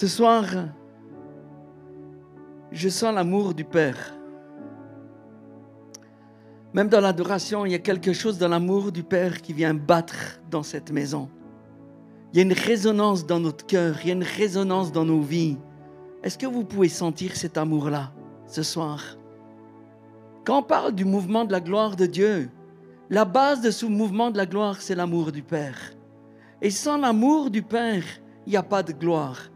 Ce soir, je sens l'amour du Père. Même dans l'adoration, il y a quelque chose dans l'amour du Père qui vient battre dans cette maison. Il y a une résonance dans notre cœur, il y a une résonance dans nos vies. Est-ce que vous pouvez sentir cet amour-là ce soir? Quand on parle du mouvement de la gloire de Dieu, la base de ce mouvement de la gloire, c'est l'amour du Père. Et sans l'amour du Père, il n'y a pas de gloire.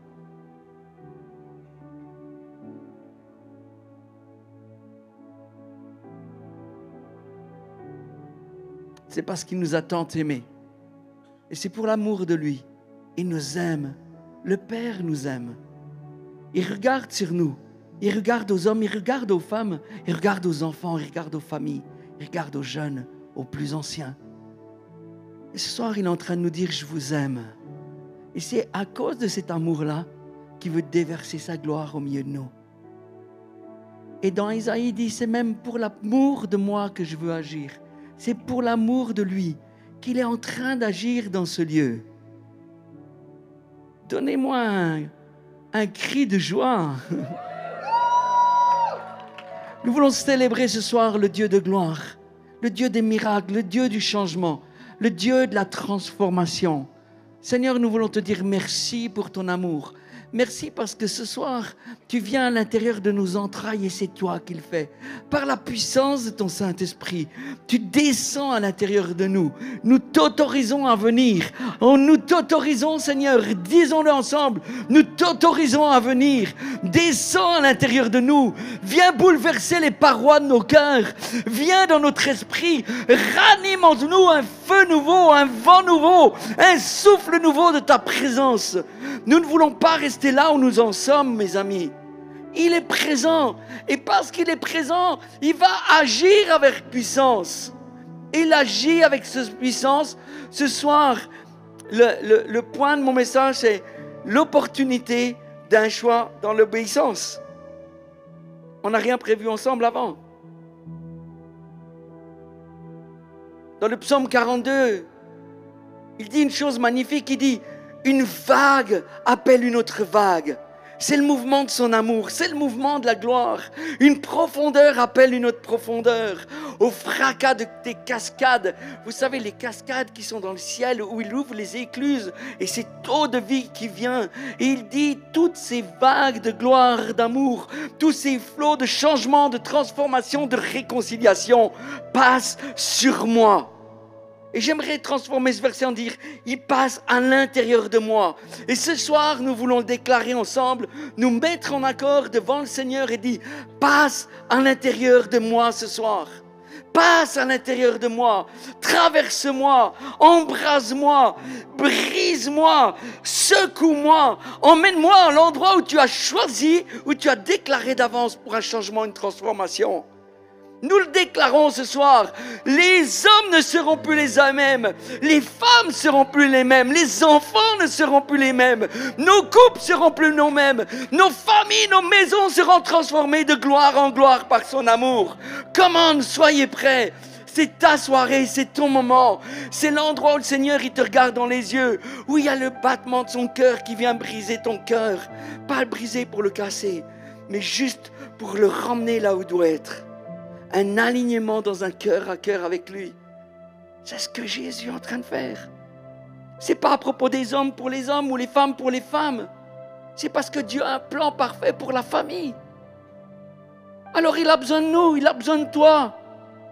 C'est parce qu'il nous a tant aimés. Et c'est pour l'amour de lui. Il nous aime. Le Père nous aime. Il regarde sur nous. Il regarde aux hommes, il regarde aux femmes, il regarde aux enfants, il regarde aux familles, il regarde aux jeunes, aux plus anciens. Et ce soir, il est en train de nous dire, je vous aime. Et c'est à cause de cet amour-là qu'il veut déverser sa gloire au milieu de nous. Et dans Isaïe, il dit, c'est même pour l'amour de moi que je veux agir. C'est pour l'amour de lui qu'il est en train d'agir dans ce lieu. Donnez-moi un cri de joie. Nous voulons célébrer ce soir le Dieu de gloire, le Dieu des miracles, le Dieu du changement, le Dieu de la transformation. Seigneur, nous voulons te dire merci pour ton amour. Merci parce que ce soir, tu viens à l'intérieur de nos entrailles et c'est toi qui le fais. Par la puissance de ton Saint-Esprit, tu descends à l'intérieur de nous. Nous t'autorisons à venir. Nous t'autorisons, Seigneur, disons-le ensemble, nous t'autorisons à venir. Descends à l'intérieur de nous. Viens bouleverser les parois de nos cœurs. Viens dans notre esprit. Ranime en nous un feu nouveau, un vent nouveau, un souffle nouveau de ta présence. Nous ne voulons pas rester là où nous en sommes, mes amis. Il est présent. Et parce qu'il est présent, il va agir avec puissance. Il agit avec cette puissance. Ce soir, le point de mon message, c'est l'opportunité d'un choix dans l'obéissance. On n'a rien prévu ensemble avant. Dans le psaume 42, il dit une chose magnifique, il dit « Une vague appelle une autre vague ». C'est le mouvement de son amour, c'est le mouvement de la gloire. Une profondeur appelle une autre profondeur. Au fracas des cascades, vous savez les cascades qui sont dans le ciel où il ouvre les écluses et c'est eau de vie qui vient. Et il dit toutes ces vagues de gloire, d'amour, tous ces flots de changement, de transformation, de réconciliation passent sur moi. Et j'aimerais transformer ce verset en dire, il passe à l'intérieur de moi. Et ce soir, nous voulons le déclarer ensemble, nous mettre en accord devant le Seigneur et dire, passe à l'intérieur de moi ce soir. Passe à l'intérieur de moi, traverse-moi, embrase-moi, brise-moi, secoue-moi, emmène-moi à l'endroit où tu as choisi, où tu as déclaré d'avance pour un changement, une transformation. Nous le déclarons ce soir, les hommes ne seront plus les mêmes, les femmes ne seront plus les mêmes, les enfants ne seront plus les mêmes, nos couples ne seront plus nos mêmes, nos familles, nos maisons seront transformées de gloire en gloire par son amour. Commande, soyez prêts. C'est ta soirée, c'est ton moment. C'est l'endroit où le Seigneur il te regarde dans les yeux, où il y a le battement de son cœur qui vient briser ton cœur. Pas le briser pour le casser, mais juste pour le ramener là où il doit être. Un alignement dans un cœur à cœur avec lui. C'est ce que Jésus est en train de faire. Ce n'est pas à propos des hommes pour les hommes ou les femmes pour les femmes. C'est parce que Dieu a un plan parfait pour la famille. Alors il a besoin de nous, il a besoin de toi.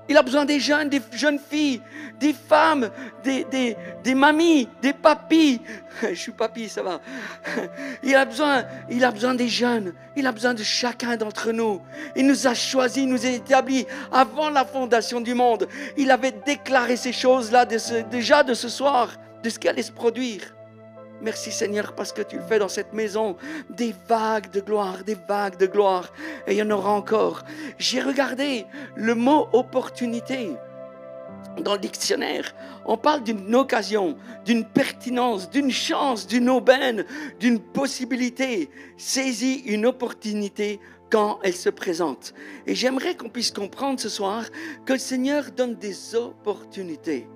Il a besoin des jeunes filles, des femmes, des mamies, des papis. Je suis papy, ça va. Il a besoin des jeunes. Il a besoin de chacun d'entre nous. Il nous a choisis, il nous a établis avant la fondation du monde. Il avait déclaré ces choses-là déjà de ce soir, de ce qui allait se produire. Merci Seigneur parce que tu le fais dans cette maison. Des vagues de gloire, des vagues de gloire. Et il y en aura encore. J'ai regardé le mot opportunité. Dans le dictionnaire, on parle d'une occasion, d'une pertinence, d'une chance, d'une aubaine, d'une possibilité. Saisis une opportunité quand elle se présente. Et j'aimerais qu'on puisse comprendre ce soir que le Seigneur donne des opportunités.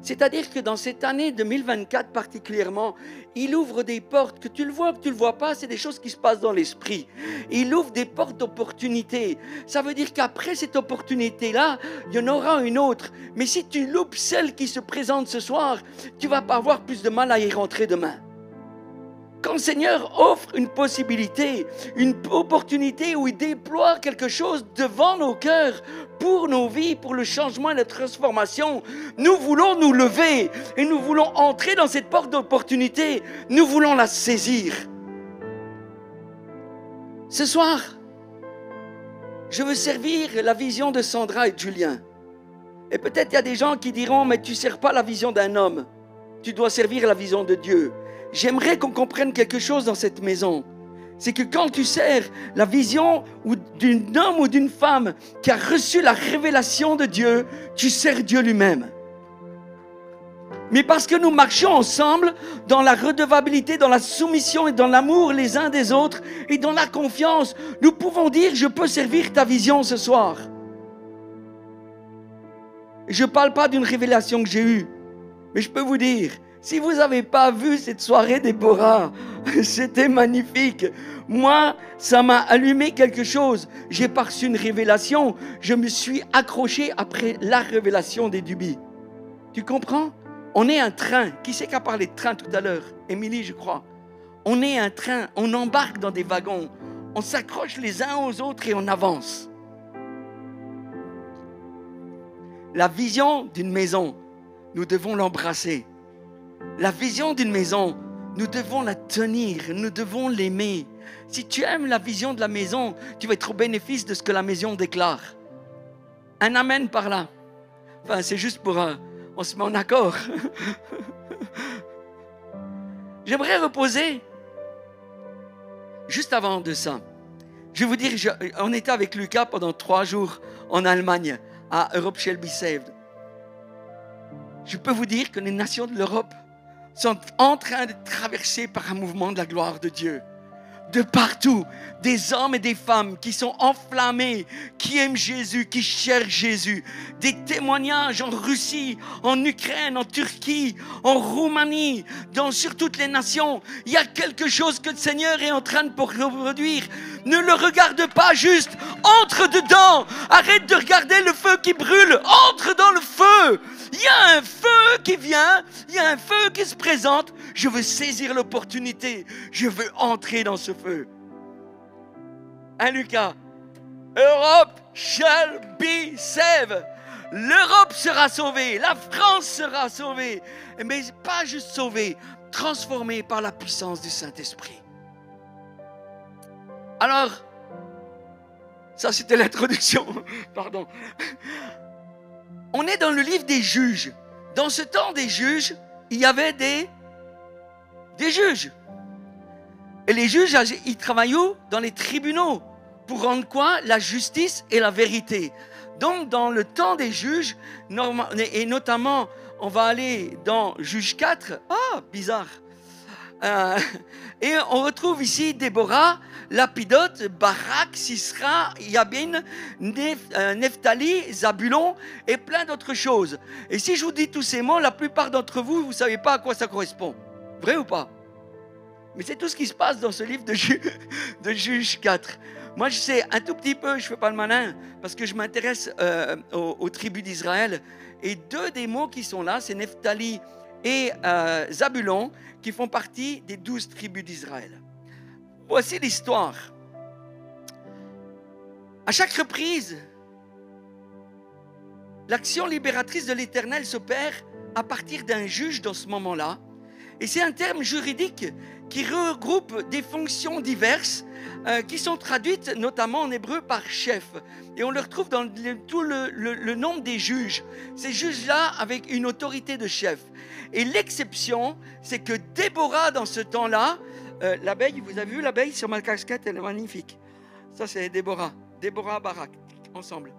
C'est-à-dire que dans cette année 2024 particulièrement, il ouvre des portes, que tu le vois pas, c'est des choses qui se passent dans l'esprit. Il ouvre des portes d'opportunité. Ça veut dire qu'après cette opportunité-là, il y en aura une autre. Mais si tu loupes celle qui se présente ce soir, tu vas pas avoir plus de mal à y rentrer demain. Quand le Seigneur offre une possibilité, une opportunité où il déploie quelque chose devant nos cœurs, pour nos vies, pour le changement et la transformation, nous voulons nous lever et nous voulons entrer dans cette porte d'opportunité. Nous voulons la saisir. Ce soir, je veux servir la vision de Sandra et de Julien. Et peut-être il y a des gens qui diront, mais tu ne sers pas la vision d'un homme. Tu dois servir la vision de Dieu. J'aimerais qu'on comprenne quelque chose dans cette maison. C'est que quand tu sers la vision d'un homme ou d'une femme qui a reçu la révélation de Dieu, tu sers Dieu lui-même. Mais parce que nous marchons ensemble dans la redevabilité, dans la soumission et dans l'amour les uns des autres et dans la confiance, nous pouvons dire, je peux servir ta vision ce soir. Je ne parle pas d'une révélation que j'ai eue, mais je peux vous dire, si vous n'avez pas vu cette soirée Déborah, c'était magnifique. Moi, ça m'a allumé quelque chose. J'ai perçu une révélation. Je me suis accroché après la révélation des Duby. Tu comprends? On est un train. Qui c'est qui a parlé de train tout à l'heure? Émilie, je crois. On est un train. On embarque dans des wagons. On s'accroche les uns aux autres et on avance. La vision d'une maison, nous devons l'embrasser. La vision d'une maison, nous devons la tenir, nous devons l'aimer. Si tu aimes la vision de la maison, tu vas être au bénéfice de ce que la maison déclare. Un amen par là. Enfin, c'est juste pour... on se met en accord. J'aimerais reposer. Juste avant de ça, je vais vous dire, on était avec Lucas pendant 3 jours en Allemagne, à Europe Shall Be Saved. Je peux vous dire que les nations de l'Europe sont en train de traverser par un mouvement de la gloire de Dieu. De partout, des hommes et des femmes qui sont enflammés, qui aiment Jésus, qui cherchent Jésus. Des témoignages en Russie, en Ukraine, en Turquie, en Roumanie, sur toutes les nations. Il y a quelque chose que le Seigneur est en train de produire. Ne le regarde pas juste, entre dedans. Arrête de regarder le feu qui brûle, entre dans le feu. Il y a un feu qui vient, il y a un feu qui se présente. Je veux saisir l'opportunité. Je veux entrer dans ce feu. Hein, Lucas? Europe shall be saved. L'Europe sera sauvée. La France sera sauvée. Mais pas juste sauvée, transformée par la puissance du Saint-Esprit. Alors, ça c'était l'introduction. Pardon. On est dans le livre des juges. Dans ce temps des juges, il y avait des juges. Et les juges, ils travaillent où? Dans les tribunaux. Pour rendre quoi? La justice et la vérité. Donc, dans le temps des juges, et notamment, on va aller dans Juge 4. Ah, bizarre. Et on retrouve ici Déborah, Lapidote, Barak, Sisra, Yabin, Nephtali, Zabulon et plein d'autres choses. Et si je vous dis tous ces mots, la plupart d'entre vous, vous ne savez pas à quoi ça correspond. Vrai ou pas? Mais c'est tout ce qui se passe dans ce livre de Juge 4. Moi, je sais un tout petit peu, je ne fais pas le malin, parce que je m'intéresse aux tribus d'Israël. Et 2 des mots qui sont là, c'est Nephtali et Zabulon, qui font partie des 12 tribus d'Israël. Voici l'histoire. À chaque reprise, l'action libératrice de l'Éternel s'opère à partir d'un juge dans ce moment-là. Et c'est un terme juridique qui regroupe des fonctions diverses qui sont traduites notamment en hébreu par chef. Et on le retrouve dans tout le nombre des juges. Ces juges-là avec une autorité de chef. Et l'exception, c'est que Déborah, dans ce temps-là, l'abeille, vous avez vu l'abeille sur ma casquette, elle est magnifique. Ça, c'est Déborah. Déborah Barak, ensemble.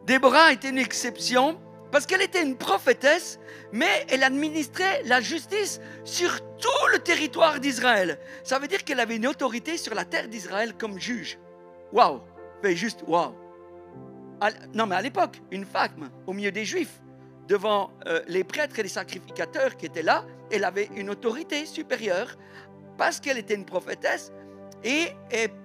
Déborah était une exception parce qu'elle était une prophétesse, mais elle administrait la justice sur tout le territoire d'Israël. Ça veut dire qu'elle avait une autorité sur la terre d'Israël comme juge. Waouh! Fait juste waouh! Non, mais à l'époque, une femme au milieu des Juifs devant les prêtres et les sacrificateurs qui étaient là, elle avait une autorité supérieure parce qu'elle était une prophétesse et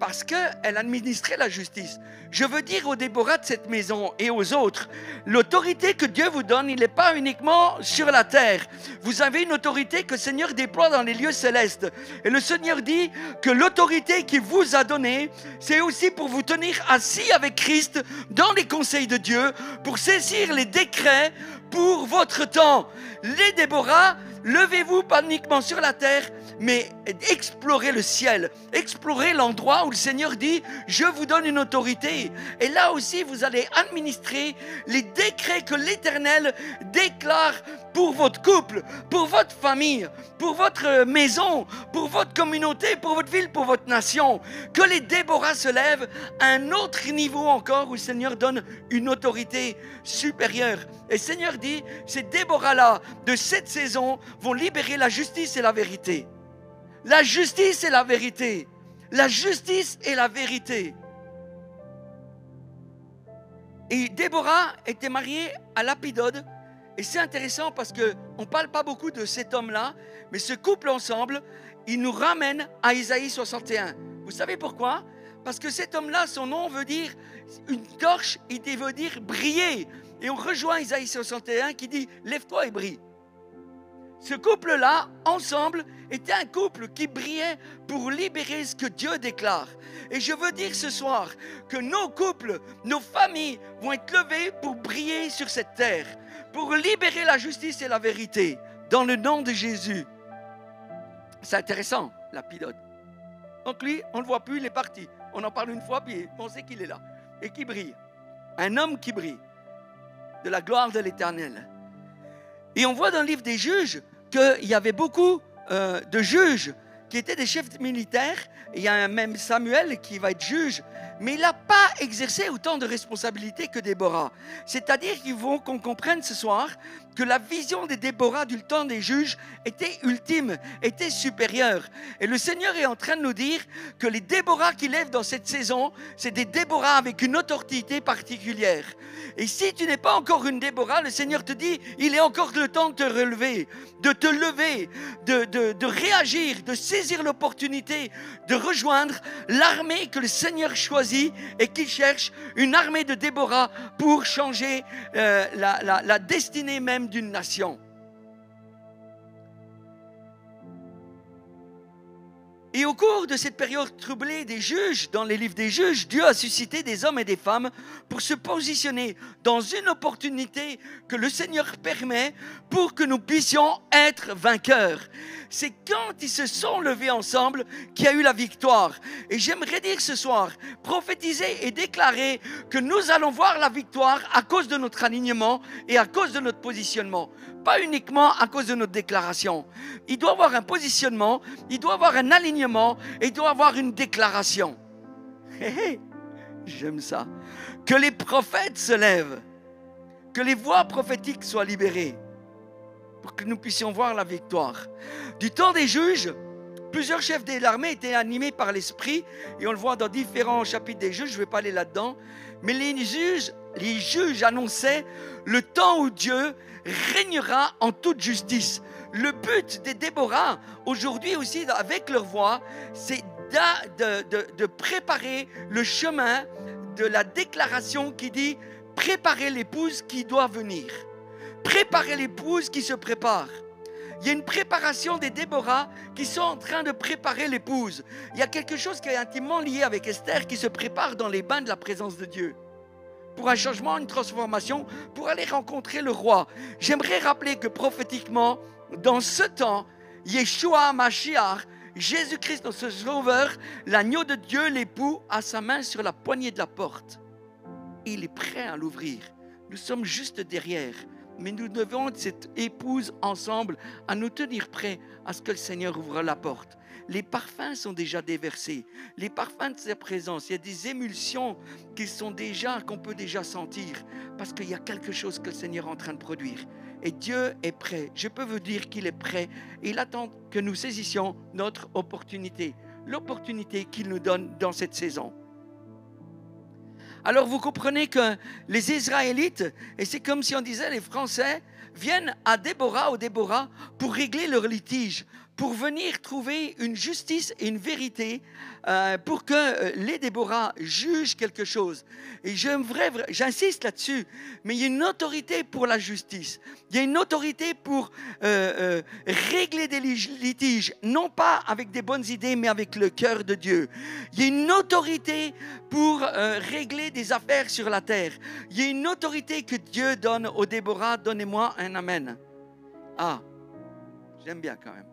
parce qu'elle administrait la justice. Je veux dire aux Déborah de cette maison et aux autres, l'autorité que Dieu vous donne, il n'est pas uniquement sur la terre. Vous avez une autorité que le Seigneur déploie dans les lieux célestes. Et le Seigneur dit que l'autorité qu'il vous a donnée, c'est aussi pour vous tenir assis avec Christ dans les conseils de Dieu, pour saisir les décrets pour votre temps. Les Déborah, levez-vous pas uniquement sur la terre, mais explorez le ciel, explorez l'endroit où le Seigneur dit « Je vous donne une autorité ». Et là aussi, vous allez administrer les décrets que l'Éternel déclare pour votre couple, pour votre famille, pour votre maison, pour votre communauté, pour votre ville, pour votre nation. Que les Déborah se lèvent à un autre niveau encore où le Seigneur donne une autorité supérieure. Et le Seigneur dit, ces Déborah-là de cette saison vont libérer la justice et la vérité. La justice et la vérité. La justice et la vérité. Et Déborah était mariée à Lapidode. Et c'est intéressant parce qu'on ne parle pas beaucoup de cet homme-là, mais ce couple ensemble, il nous ramène à Isaïe 61. Vous savez pourquoi? Parce que cet homme-là, son nom veut dire une torche, il veut dire briller. Et on rejoint Isaïe 61 qui dit « Lève-toi et brille ». Ce couple-là, ensemble, était un couple qui brillait pour libérer ce que Dieu déclare. Et je veux dire ce soir que nos couples, nos familles vont être levés pour briller sur cette terre, pour libérer la justice et la vérité, dans le nom de Jésus. C'est intéressant, Lapidode. Donc lui, on ne le voit plus, il est parti. On en parle une fois, puis on sait qu'il est là. Et qui brille. Un homme qui brille. De la gloire de l'Éternel. Et on voit dans le livre des juges qu'il y avait beaucoup de juges qui étaient des chefs militaires. Il y a même Samuel qui va être juge, mais il n'a pas exercé autant de responsabilités que Déborah. C'est-à-dire qu'il faut qu'on comprenne ce soir que la vision des Déborah du temps des juges était ultime, était supérieure. Et le Seigneur est en train de nous dire que les Déborah qui lèvent dans cette saison, c'est des Déborah avec une autorité particulière. Et si tu n'es pas encore une Déborah, le Seigneur te dit, il est encore le temps de te relever, de te lever, de réagir, de saisir l'opportunité, de rejoindre l'armée que le Seigneur choisit et qui cherche une armée de Déborah pour changer la destinée même d'une nation. Et au cours de cette période troublée des juges, dans les livres des juges, Dieu a suscité des hommes et des femmes pour se positionner dans une opportunité que le Seigneur permet pour que nous puissions être vainqueurs. C'est quand ils se sont levés ensemble qu'il y a eu la victoire. Et j'aimerais dire ce soir, prophétiser et déclarer que nous allons voir la victoire à cause de notre alignement et à cause de notre positionnement. Pas uniquement à cause de notre déclaration. Il doit y avoir un positionnement, il doit y avoir un alignement et il doit y avoir une déclaration. J'aime ça. Que les prophètes se lèvent, que les voix prophétiques soient libérées pour que nous puissions voir la victoire. Du temps des juges, plusieurs chefs de l'armée étaient animés par l'esprit et on le voit dans différents chapitres des juges, je ne vais pas aller là-dedans, mais les juges annonçaient le temps où Dieu régnera en toute justice. Le but des Déborah, aujourd'hui aussi avec leur voix, c'est de préparer le chemin de la déclaration qui dit « Préparez l'épouse qui doit venir ». Préparez l'épouse qui se prépare. Il y a une préparation des Déborah qui sont en train de préparer l'épouse. Il y a quelque chose qui est intimement lié avec Esther qui se prépare dans les bains de la présence de Dieu. Pour un changement, une transformation, pour aller rencontrer le roi. J'aimerais rappeler que prophétiquement, dans ce temps, Yeshua Mashiach, Jésus-Christ notre Sauveur, l'agneau de Dieu, l'époux, a sa main sur la poignée de la porte. Il est prêt à l'ouvrir. Nous sommes juste derrière. Mais nous devons être cette épouse ensemble à nous tenir prêts à ce que le Seigneur ouvre la porte. Les parfums sont déjà déversés. Les parfums de sa présence, il y a des émulsions qu'on peut déjà sentir parce qu'il y a quelque chose que le Seigneur est en train de produire. Et Dieu est prêt. Je peux vous dire qu'il est prêt. Il attend que nous saisissions notre opportunité. L'opportunité qu'il nous donne dans cette saison. Alors vous comprenez que les Israélites, et c'est comme si on disait les Français, viennent à Déborah, au Déborah, pour régler leur litige, pour venir trouver une justice et une vérité, pour que les Déborah jugent quelque chose. Et j'insiste là-dessus, mais il y a une autorité pour la justice. Il y a une autorité pour régler des litiges, non pas avec des bonnes idées, mais avec le cœur de Dieu. Il y a une autorité pour régler des affaires sur la terre. Il y a une autorité que Dieu donne aux Déborah. Donnez-moi un amen. Ah, j'aime bien quand même.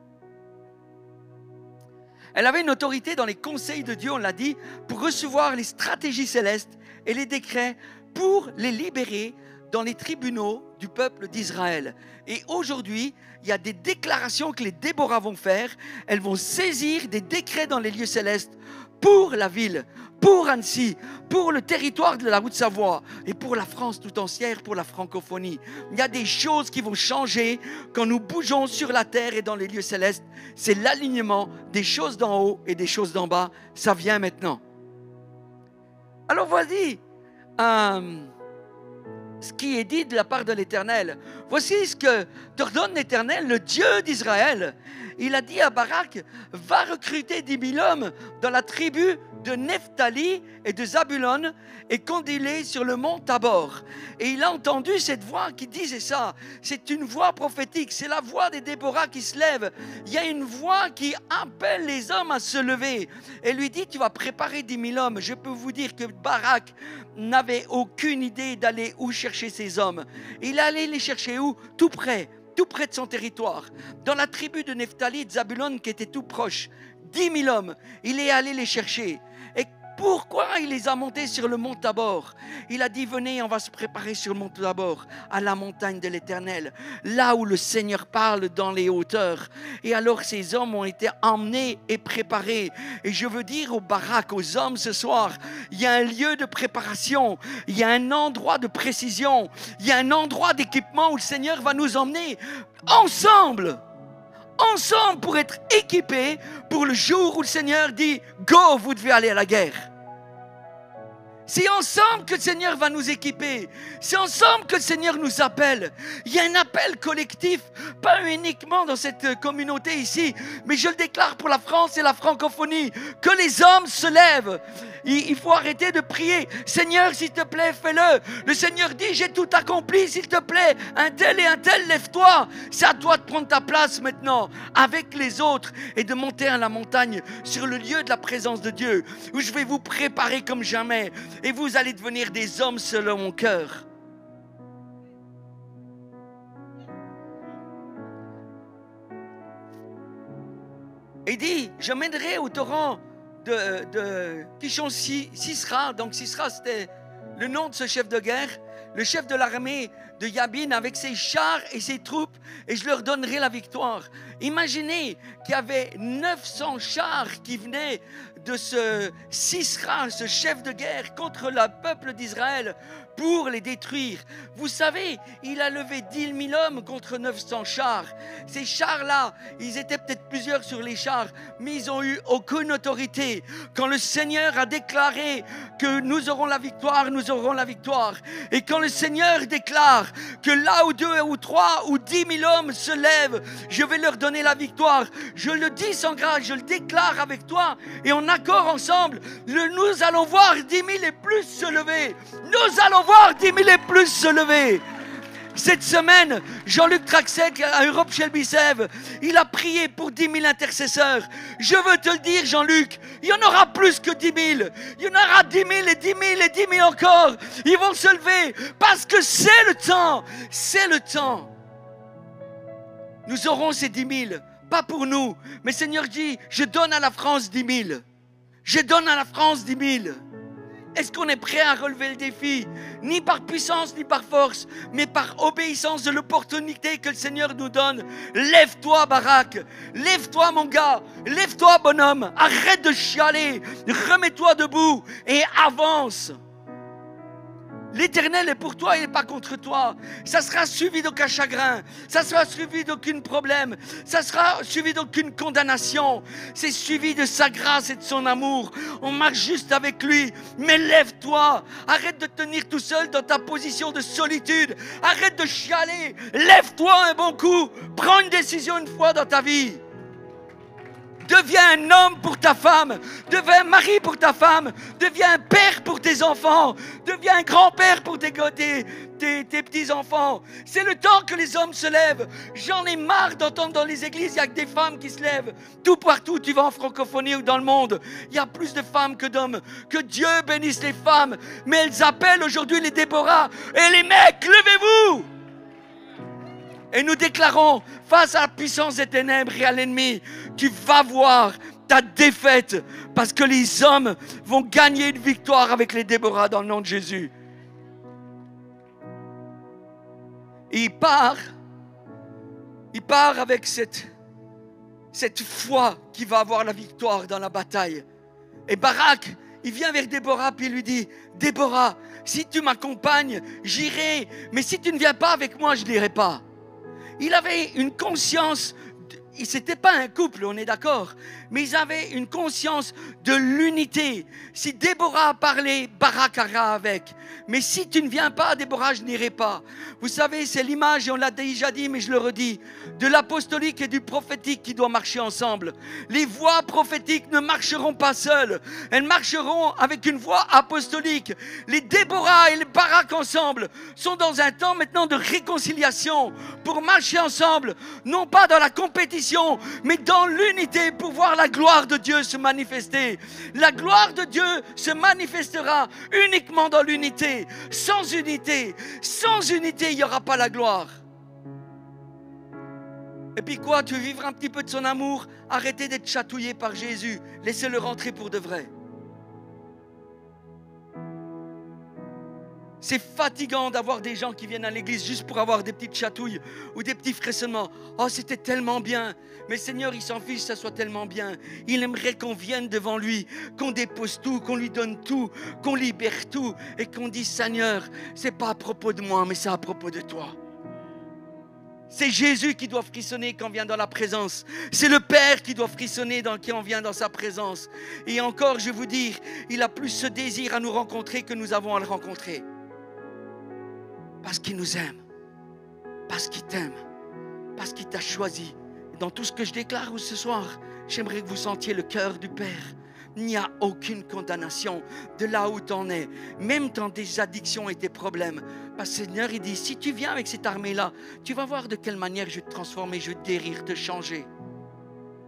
Elle avait une autorité dans les conseils de Dieu, on l'a dit, pour recevoir les stratégies célestes et les décrets pour les libérer dans les tribunaux du peuple d'Israël. Et aujourd'hui, il y a des déclarations que les Déborah vont faire. Elles vont saisir des décrets dans les lieux célestes pour la ville, pour Annecy, pour le territoire de la Haute-Savoie et pour la France tout entière, pour la francophonie. Il y a des choses qui vont changer quand nous bougeons sur la terre et dans les lieux célestes. C'est l'alignement des choses d'en haut et des choses d'en bas. Ça vient maintenant. Alors voici ce qui est dit de la part de l'Éternel. Voici ce que t'ordonne l'Éternel, le Dieu d'Israël. Il a dit à Barak, va recruter 10 000 hommes dans la tribu de Nephtali et de Zabulon et conduis-les sur le mont Tabor. Et il a entendu cette voix qui disait ça. C'est une voix prophétique, c'est la voix des Déborah qui se lève. Il y a une voix qui appelle les hommes à se lever et lui dit, tu vas préparer 10 000 hommes. Je peux vous dire que Barak n'avait aucune idée d'aller où chercher ces hommes. Il allait les chercher où? Tout près de son territoire, dans la tribu de Nephtali et de Zabulon qui était tout proche. 10 000 hommes, il est allé les chercher. Et pourquoi il les a montés sur le mont Tabor? Il a dit, venez, on va se préparer sur le mont Tabor, à la montagne de l'Éternel, là où le Seigneur parle dans les hauteurs. Et alors ces hommes ont été emmenés et préparés. Et je veux dire aux Barak, aux hommes ce soir, il y a un lieu de préparation, il y a un endroit de précision, il y a un endroit d'équipement où le Seigneur va nous emmener ensemble pour être équipés pour le jour où le Seigneur dit « Go, vous devez aller à la guerre ». C'est ensemble que le Seigneur va nous équiper. C'est ensemble que le Seigneur nous appelle. Il y a un appel collectif, pas uniquement dans cette communauté ici, mais je le déclare pour la France et la francophonie, que les hommes se lèvent. Il faut arrêter de prier. Seigneur, s'il te plaît, fais-le. Le Seigneur dit, j'ai tout accompli, s'il te plaît. Un tel et un tel, lève-toi. C'est à toi de prendre ta place maintenant, avec les autres, et de monter à la montagne, sur le lieu de la présence de Dieu, où je vais vous préparer comme jamais. Et vous allez devenir des hommes selon mon cœur. Il dit, je mènerai au torrent de Kishon Sisera. Donc Sisera, c'était le nom de ce chef de guerre, le chef de l'armée de Yabin avec ses chars et ses troupes, et je leur donnerai la victoire. Imaginez qu'il y avait 900 chars qui venaient de ce Sisera, ce chef de guerre, contre le peuple d'Israël pour les détruire. Vous savez, il a levé 10 000 hommes contre 900 chars. Ces chars-là, ils étaient peut-être plusieurs sur les chars, mais ils n'ont eu aucune autorité. Quand le Seigneur a déclaré que nous aurons la victoire, nous aurons la victoire. Et quand le Seigneur déclare que là où 2 ou 3 ou 10 000 hommes se lèvent, je vais leur donner la victoire. Je le dis sans grâce, je le déclare avec toi et en accord ensemble. Nous allons voir 10 000 et plus se lever. Nous allons voir 10 000 et plus se lever. Cette semaine, Jean-Luc Traxec à Europe Shelby Sèvres, il a prié pour 10 000 intercesseurs. Je veux te le dire, Jean-Luc, il y en aura plus que 10 000. Il y en aura 10 000 et 10 000 et 10 000 encore. Ils vont se lever parce que c'est le temps. C'est le temps. Nous aurons ces 10 000, pas pour nous. Mais Seigneur dit, je donne à la France 10 000. Je donne à la France 10 000. Est-ce qu'on est prêt à relever le défi? Ni par puissance, ni par force, mais par obéissance de l'opportunité que le Seigneur nous donne. Lève-toi, Barak. Lève-toi, mon gars. Lève-toi, bonhomme. Arrête de chialer. Remets-toi debout et avance. L'Éternel est pour toi, il n'est pas contre toi. Ça sera suivi d'aucun chagrin. Ça sera suivi d'aucun problème. Ça sera suivi d'aucune condamnation. C'est suivi de sa grâce et de son amour. On marche juste avec lui. Mais lève-toi. Arrête de tenir tout seul dans ta position de solitude. Arrête de chialer. Lève-toi un bon coup. Prends une décision une fois dans ta vie. Deviens un homme pour ta femme. Deviens un mari pour ta femme. Deviens un père pour tes enfants. Deviens un grand-père pour tes petits-enfants. C'est le temps que les hommes se lèvent. J'en ai marre d'entendre dans les églises, il n'y a que des femmes qui se lèvent. Tout partout, tu vas en francophonie ou dans le monde, il y a plus de femmes que d'hommes. Que Dieu bénisse les femmes. Mais elles appellent aujourd'hui les Déborah. Et les mecs, levez-vous! Et nous déclarons, face à la puissance des ténèbres et à l'ennemi, tu vas voir ta défaite parce que les hommes vont gagner une victoire avec les Déborah dans le nom de Jésus. Et il part avec cette foi qui va avoir la victoire dans la bataille. Et Barak, il vient vers Déborah puis il lui dit, Déborah, si tu m'accompagnes, j'irai, mais si tu ne viens pas avec moi, je n'irai pas. Il avait une conscience, c'était pas un couple, on est d'accord, mais ils avaient une conscience de l'unité. Si Déborah a parlé, Barak ira avec. Mais si tu ne viens pas, Déborah, je n'irai pas. Vous savez, c'est l'image, et on l'a déjà dit, mais je le redis, de l'apostolique et du prophétique qui doit marcher ensemble. Les voix prophétiques ne marcheront pas seules. Elles marcheront avec une voix apostolique. Les Déborah et les Barak ensemble sont dans un temps maintenant de réconciliation pour marcher ensemble, non pas dans la compétition, mais dans l'unité pour voir la gloire de Dieu se manifester. La gloire de Dieu se manifestera uniquement dans l'unité. Sans unité, il n'y aura pas la gloire. Et puis quoi, tu veux vivre un petit peu de son amour? Arrêtez d'être chatouillé par Jésus. Laissez-le rentrer pour de vrai. C'est fatigant d'avoir des gens qui viennent à l'église juste pour avoir des petites chatouilles ou des petits frissonnements. Oh, c'était tellement bien. Mais le Seigneur, il s'en fiche que ça soit tellement bien. Il aimerait qu'on vienne devant lui, qu'on dépose tout, qu'on lui donne tout, qu'on libère tout et qu'on dise, Seigneur, c'est pas à propos de moi, mais c'est à propos de toi. C'est Jésus qui doit frissonner quand on vient dans la présence. C'est le Père qui doit frissonner quand on vient dans sa présence. Et encore, je vais vous dire, il a plus ce désir à nous rencontrer que nous avons à le rencontrer. Parce qu'il nous aime, parce qu'il t'aime, parce qu'il t'a choisi. Dans tout ce que je déclare ce soir, j'aimerais que vous sentiez le cœur du Père. Il n'y a aucune condamnation de là où tu en es, même dans tes addictions et tes problèmes. Parce que le Seigneur, il dit, si tu viens avec cette armée-là, tu vas voir de quelle manière je vais te transformer, je vais te guérir, te changer.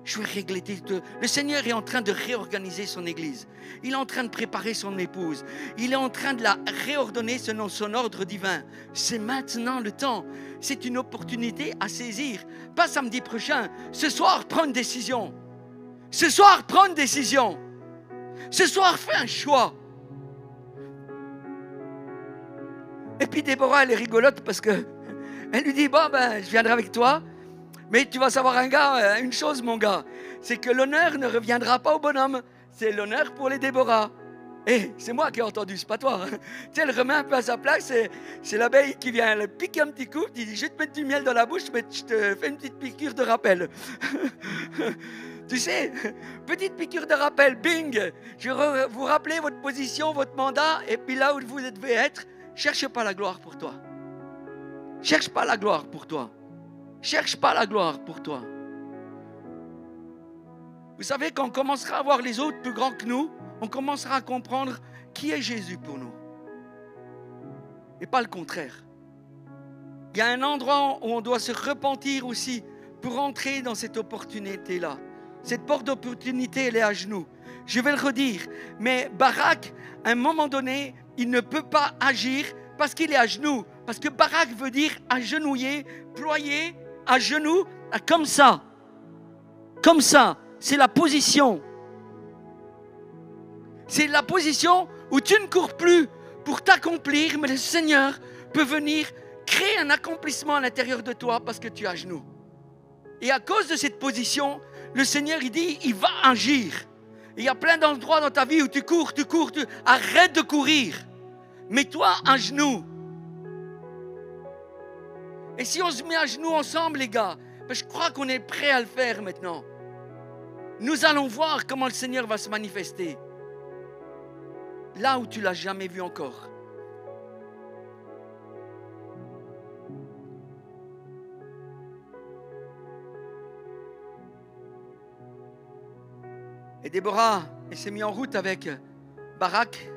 Je vais régler Le Seigneur est en train de réorganiser son Église. Il est en train de préparer son épouse. Il est en train de la réordonner selon son ordre divin. C'est maintenant le temps. C'est une opportunité à saisir. Pas samedi prochain. Ce soir, prends une décision. Ce soir, prends une décision. Ce soir, fais un choix. Et puis Déborah, elle est rigolote parce que elle lui dit, bon, je viendrai avec toi. Mais tu vas savoir une chose, mon gars, c'est que l'honneur ne reviendra pas au bonhomme. C'est l'honneur pour les Déborah. Et c'est moi qui ai entendu, c'est pas toi. Tu sais, elle remet un peu à sa place, c'est l'abeille qui vient, elle pique un petit coup, elle dit, je vais te mettre du miel dans la bouche, mais je te fais une petite piqûre de rappel. Tu sais, petite piqûre de rappel, bing. Je vais vous rappeler votre position, votre mandat, et puis là où vous devez être, cherche pas la gloire pour toi. Cherche pas la gloire pour toi. Cherche pas la gloire pour toi. Vous savez, quand on commencera à voir les autres plus grands que nous, on commencera à comprendre qui est Jésus pour nous. Et pas le contraire. Il y a un endroit où on doit se repentir aussi pour entrer dans cette opportunité-là. Cette porte d'opportunité, elle est à genoux. Je vais le redire, mais Barak, à un moment donné, il ne peut pas agir parce qu'il est à genoux. Parce que Barak veut dire agenouiller, ployer, à genoux, comme ça. Comme ça. C'est la position. C'est la position où tu ne cours plus pour t'accomplir, mais le Seigneur peut venir créer un accomplissement à l'intérieur de toi parce que tu es à genoux. Et à cause de cette position, le Seigneur, il dit, il va agir. Et il y a plein d'endroits dans ta vie où tu cours. Arrête de courir. Mets-toi à genoux. Et si on se met à genoux ensemble, les gars, je crois qu'on est prêt à le faire maintenant. Nous allons voir comment le Seigneur va se manifester. Là où tu ne l'as jamais vu encore. Et Déborah, elle s'est mise en route avec Barak.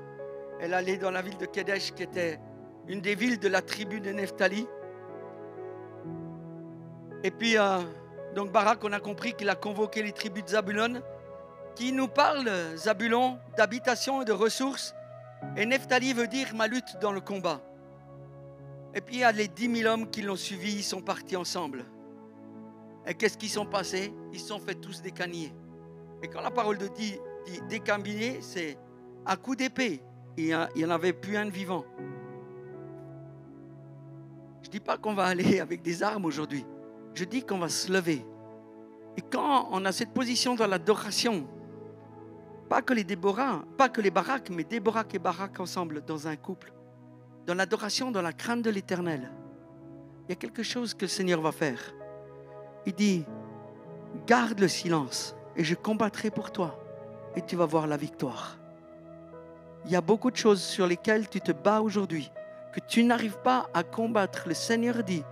Elle allait dans la ville de Kedesh, qui était une des villes de la tribu de Nephtali. Et puis, donc Barak, on a compris qu'il a convoqué les tribus de Zabulon, qui nous parlent, Zabulon, d'habitation et de ressources. Et Nephtali veut dire ma lutte dans le combat. Et puis, il y a les 10 000 hommes qui l'ont suivi, ils sont partis ensemble. Et qu'est-ce qu'ils sont passés? Ils se sont fait tous décaniller. Et quand la parole de dit décaminer, c'est à coup d'épée. Il n'y en avait plus un de vivant. Je ne dis pas qu'on va aller avec des armes aujourd'hui. Je dis qu'on va se lever. Et quand on a cette position dans l'adoration, pas que les Déborah, pas que les Barak, mais Déborah et Barak ensemble dans un couple, dans l'adoration, dans la crainte de l'Éternel, il y a quelque chose que le Seigneur va faire. Il dit, garde le silence et je combattrai pour toi et tu vas voir la victoire. Il y a beaucoup de choses sur lesquelles tu te bats aujourd'hui, que tu n'arrives pas à combattre. Le Seigneur dit,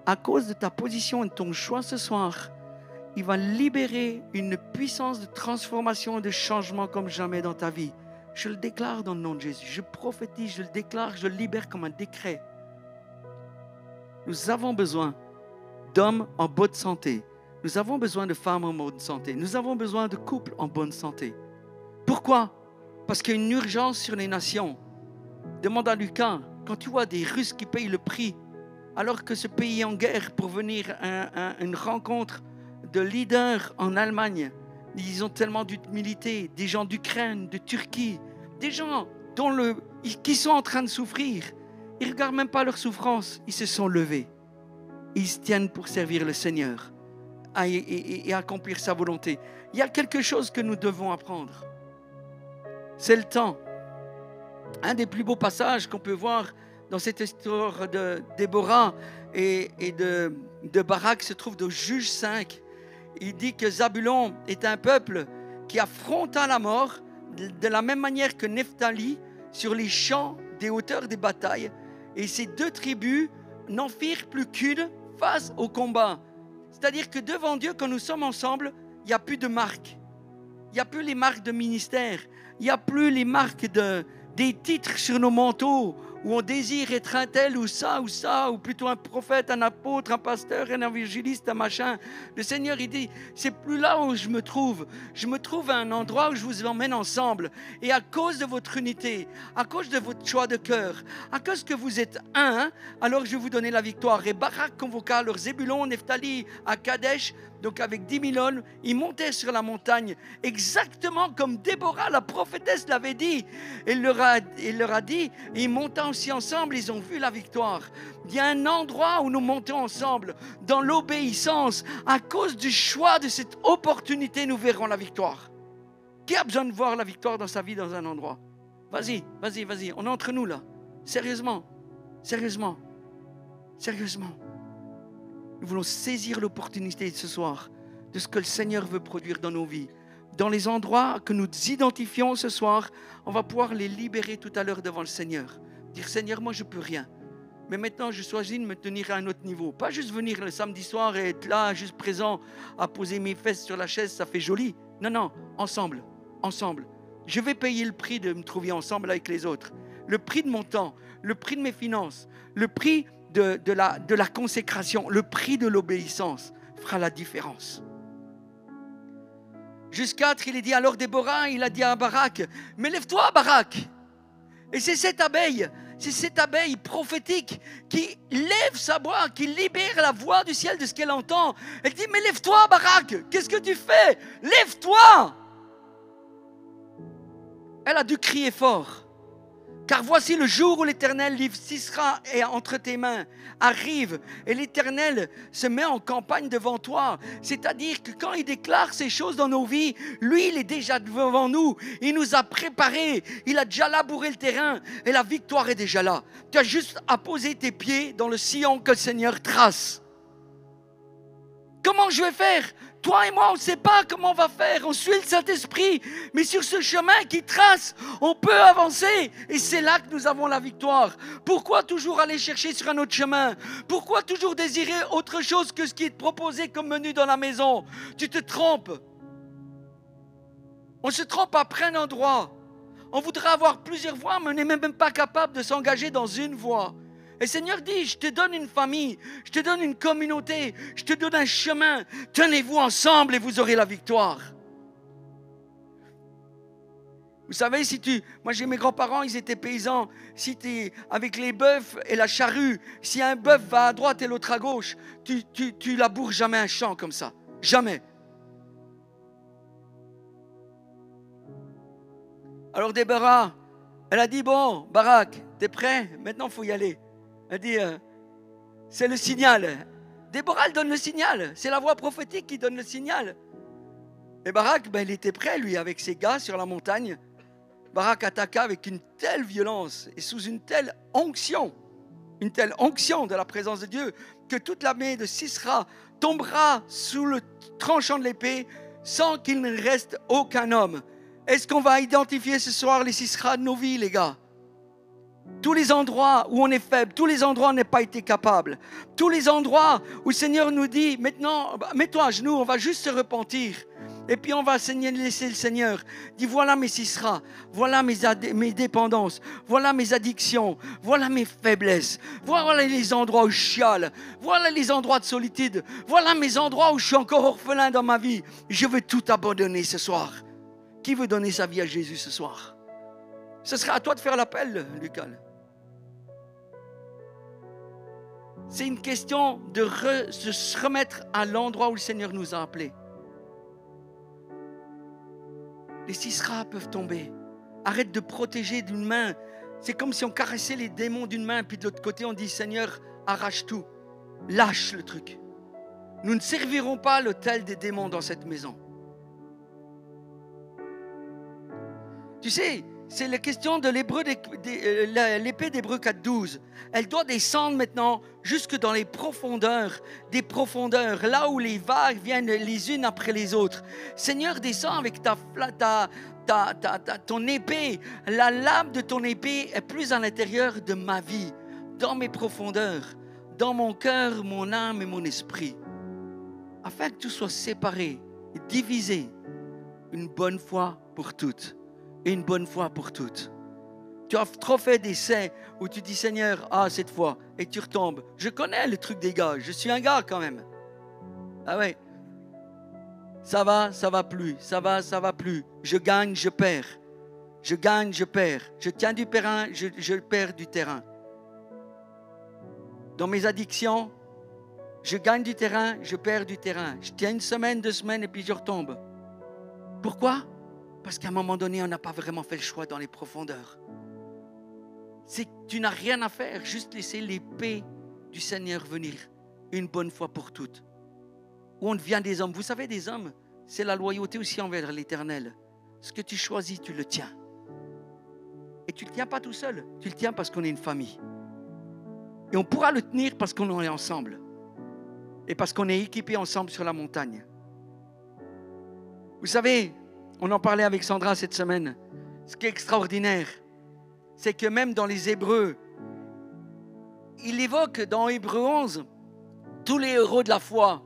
à cause de ta position et de ton choix ce soir, il va libérer une puissance de transformation et de changement comme jamais dans ta vie. Je le déclare dans le nom de Jésus. Je prophétise, je le déclare, je le libère comme un décret. Nous avons besoin d'hommes en bonne santé. Nous avons besoin de femmes en bonne santé. Nous avons besoin de couples en bonne santé. Pourquoi? Parce qu'il y a une urgence sur les nations. Demande à Lucas, quand tu vois des Russes qui payent le prix, alors que ce pays est en guerre pour venir à une rencontre de leaders en Allemagne, ils ont tellement d'humilité, des gens d'Ukraine, de Turquie, des gens qui sont en train de souffrir. Ils ne regardent même pas leur souffrance, ils se sont levés. Ils se tiennent pour servir le Seigneur et accomplir sa volonté. Il y a quelque chose que nous devons apprendre. C'est le temps. Un des plus beaux passages qu'on peut voir dans cette histoire de Déborah et de Barak se trouve dans Juge 5. Il dit que Zabulon est un peuple qui affronta la mort de la même manière que Nephtali sur les champs des hauteurs des batailles. Et ces deux tribus n'en firent plus qu'une face au combat. C'est-à-dire que devant Dieu, quand nous sommes ensemble, il n'y a plus de marques. Il n'y a plus les marques de ministère. Il n'y a plus les marques des titres sur nos manteaux où on désire être un tel ou ça, ou plutôt un prophète, un apôtre, un pasteur, un évangéliste, un machin. Le Seigneur, il dit, c'est plus là où je me trouve. Je me trouve à un endroit où je vous emmène ensemble. Et à cause de votre unité, à cause de votre choix de cœur, à cause que vous êtes un, alors je vais vous donner la victoire. Et Barak convoqua leurs Zébulon, Nephtali à Kadesh, donc avec 10 000 hommes, ils montaient sur la montagne, exactement comme Déborah, la prophétesse, l'avait dit. Elle leur a dit, et ils montaient aussi ensemble, ils ont vu la victoire. Il y a un endroit où nous montons ensemble, dans l'obéissance, à cause du choix de cette opportunité, nous verrons la victoire. Qui a besoin de voir la victoire dans sa vie dans un endroit? Vas-y, on est entre nous là. Sérieusement. Nous voulons saisir l'opportunité de ce soir, de ce que le Seigneur veut produire dans nos vies. Dans les endroits que nous identifions ce soir, on va pouvoir les libérer tout à l'heure devant le Seigneur. Dire, Seigneur, moi je ne peux rien. Mais maintenant, je choisis de me tenir à un autre niveau. Pas juste venir le samedi soir et être là, juste présent, à poser mes fesses sur la chaise, ça fait joli. Non, ensemble. Je vais payer le prix de me trouver ensemble avec les autres. Le prix de mon temps, le prix de mes finances, le prix de la consécration, le prix de l'obéissance fera la différence. Jusqu'à 4, il est dit alors Déborah, il a dit à Barak, mais lève-toi Barak. Et c'est cette abeille prophétique qui lève sa voix, qui libère la voix du ciel de ce qu'elle entend. Elle dit, mais lève-toi Barak, qu'est-ce que tu fais? Lève-toi. Elle a dû crier fort. Car voici le jour où l'Éternel livre Sisera et entre tes mains, arrive, et l'Éternel se met en campagne devant toi. C'est-à-dire que quand il déclare ces choses dans nos vies, lui, il est déjà devant nous. Il nous a préparés, il a déjà labouré le terrain, et la victoire est déjà là. Tu as juste à poser tes pieds dans le sillon que le Seigneur trace. Comment je vais faire? Toi et moi, on ne sait pas comment on va faire. On suit le Saint-Esprit. Mais sur ce chemin qu'il trace, on peut avancer. Et c'est là que nous avons la victoire. Pourquoi toujours aller chercher sur un autre chemin? Pourquoi toujours désirer autre chose que ce qui est proposé comme menu dans la maison? Tu te trompes. On se trompe après un endroit. On voudrait avoir plusieurs voies, mais on n'est même pas capable de s'engager dans une voie. Et le Seigneur dit, je te donne une famille, je te donne une communauté, je te donne un chemin. Tenez-vous ensemble et vous aurez la victoire. Vous savez, moi j'ai mes grands-parents, ils étaient paysans. Si tu es avec les bœufs et la charrue, si un bœuf va à droite et l'autre à gauche, tu laboures jamais un champ comme ça. Jamais. Alors Déborah, elle a dit, bon, Barak, t'es prêt? Maintenant, il faut y aller. Elle dit, c'est le signal. Déborah, elle donne le signal. C'est la voix prophétique qui donne le signal. Et Barak, il était prêt, lui, avec ses gars sur la montagne. Barak attaqua avec une telle violence et sous une telle onction de la présence de Dieu, que toute l'armée de Sisera tombera sous le tranchant de l'épée sans qu'il ne reste aucun homme. Est-ce qu'on va identifier ce soir les Sisera de nos vies, les gars? Tous les endroits où on est faible, tous les endroits où on n'a pas été capable, tous les endroits où le Seigneur nous dit, maintenant, mets-toi à genoux, on va juste se repentir. Et puis on va laisser le Seigneur. Dis, voilà mes Sisera, voilà mes dépendances, voilà mes addictions, voilà mes faiblesses, voilà les endroits où je chiale, voilà les endroits de solitude, voilà mes endroits où je suis encore orphelin dans ma vie. Je veux tout abandonner ce soir. Qui veut donner sa vie à Jésus ce soir? Ce sera à toi de faire l'appel, Lucas. C'est une question de se remettre à l'endroit où le Seigneur nous a appelés. Les Sisera peuvent tomber. Arrête de protéger d'une main. C'est comme si on caressait les démons d'une main, puis de l'autre côté, on dit, Seigneur, arrache tout. Lâche le truc. Nous ne servirons pas l'autel des démons dans cette maison. Tu sais, c'est la question de l'épée d'Hébreux 4.12. Elle doit descendre maintenant jusque dans les profondeurs des profondeurs, là où les vagues viennent les unes après les autres. Seigneur, descends avec ton épée. La lame de ton épée est plus à l'intérieur de ma vie, dans mes profondeurs, dans mon cœur, mon âme et mon esprit, afin que tout soit séparé, divisé, une bonne fois pour toutes. Et une bonne fois pour toutes. Tu as trop fait d'essais où tu dis, Seigneur, cette fois, et tu retombes. Je connais le truc des gars, je suis un gars quand même. Ah ouais. Ça va plus, ça va plus. Je gagne, je perds. Je gagne, je perds. Je tiens du terrain, je perds du terrain. Dans mes addictions, je gagne du terrain, je perds du terrain. Je tiens une semaine, 2 semaines et puis je retombe. Pourquoi? Parce qu'à un moment donné, on n'a pas vraiment fait le choix dans les profondeurs. C'est que tu n'as rien à faire, juste laisser l'épée du Seigneur venir une bonne fois pour toutes. Où on devient des hommes. Vous savez, des hommes, c'est la loyauté aussi envers l'Éternel. Ce que tu choisis, tu le tiens. Et tu ne le tiens pas tout seul, tu le tiens parce qu'on est une famille. Et on pourra le tenir parce qu'on est ensemble. Et parce qu'on est équipés ensemble sur la montagne. Vous savez, on en parlait avec Sandra cette semaine. Ce qui est extraordinaire, c'est que même dans les Hébreux, il évoque dans Hébreux 11 tous les héros de la foi.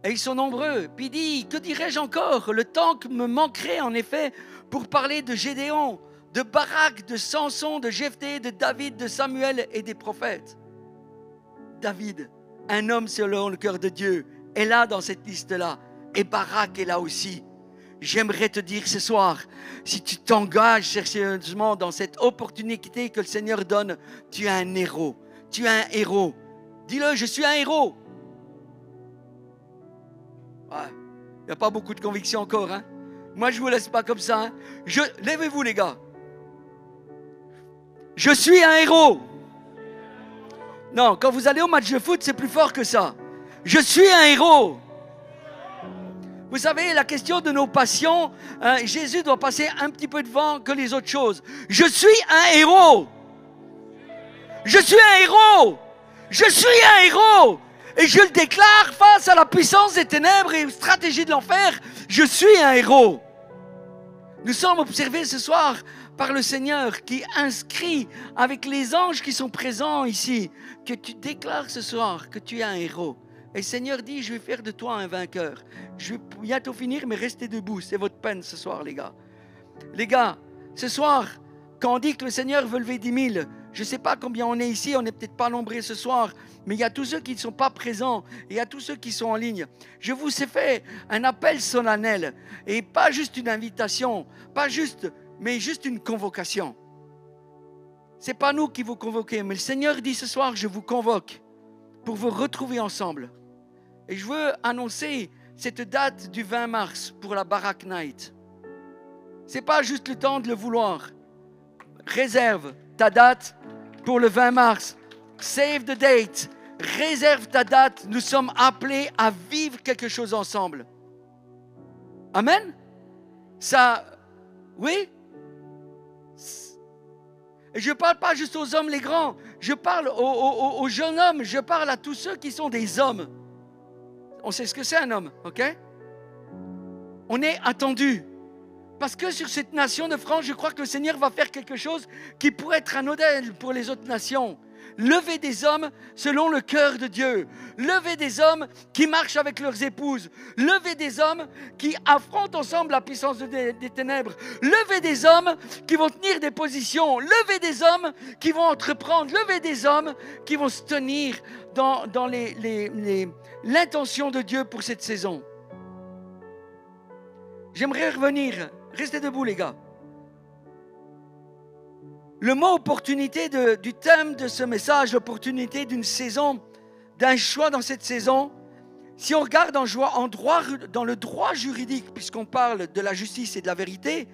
Et ils sont nombreux. Puis il dit, que dirais-je encore? Le temps que me manquerait en effet pour parler de Gédéon, de Barak, de Samson, de Jephthé, de David, de Samuel et des prophètes. David, un homme selon le cœur de Dieu, est là dans cette liste-là. Et Barak est là aussi. J'aimerais te dire ce soir, si tu t'engages sérieusement dans cette opportunité que le Seigneur donne, tu es un héros. Tu es un héros. Dis-le, je suis un héros. Il n'y a pas beaucoup de conviction encore. Hein? Moi, je ne vous laisse pas comme ça. Hein? Levez-vous, les gars. Je suis un héros. Non, quand vous allez au match de foot, c'est plus fort que ça. Je suis un héros. Vous savez, la question de nos passions, Jésus doit passer un petit peu devant que les autres choses. Je suis un héros. Je suis un héros. Je suis un héros. Et je le déclare face à la puissance des ténèbres et aux stratégies de l'enfer. Je suis un héros. Nous sommes observés ce soir par le Seigneur qui inscrit avec les anges qui sont présents ici, que tu déclares ce soir que tu es un héros. Et le Seigneur dit, je vais faire de toi un vainqueur. Je vais bientôt finir, mais restez debout. C'est votre peine ce soir, les gars. Les gars, ce soir, quand on dit que le Seigneur veut lever 10 000, je ne sais pas combien on est ici, on n'est peut-être pas nombreux ce soir, mais il y a tous ceux qui ne sont pas présents, et il y a tous ceux qui sont en ligne. Je vous ai fait un appel solennel, et pas juste une invitation, mais juste une convocation. Ce n'est pas nous qui vous convoquons, mais le Seigneur dit ce soir, je vous convoque pour vous retrouver ensemble. Et je veux annoncer cette date du 20 mars pour la Barack Night. Ce n'est pas juste le temps de le vouloir. Réserve ta date pour le 20 mars. Save the date. Réserve ta date. Nous sommes appelés à vivre quelque chose ensemble. Amen? Ça, oui? Et je ne parle pas juste aux hommes les grands. Je parle aux jeunes hommes. Je parle à tous ceux qui sont des hommes. On sait ce que c'est un homme, ok? On est attendu. Parce que sur cette nation de France, je crois que le Seigneur va faire quelque chose qui pourrait être un modèle pour les autres nations. Lever des hommes selon le cœur de Dieu. Lever des hommes qui marchent avec leurs épouses. Lever des hommes qui affrontent ensemble la puissance des ténèbres. Lever des hommes qui vont tenir des positions. Lever des hommes qui vont entreprendre. Lever des hommes qui vont se tenir dans l'intention de Dieu pour cette saison. J'aimerais revenir. Restez debout, les gars. Le mot opportunité du thème de ce message, l'opportunité d'une saison, d'un choix dans cette saison, si on regarde dans le droit juridique, puisqu'on parle de la justice et de la vérité,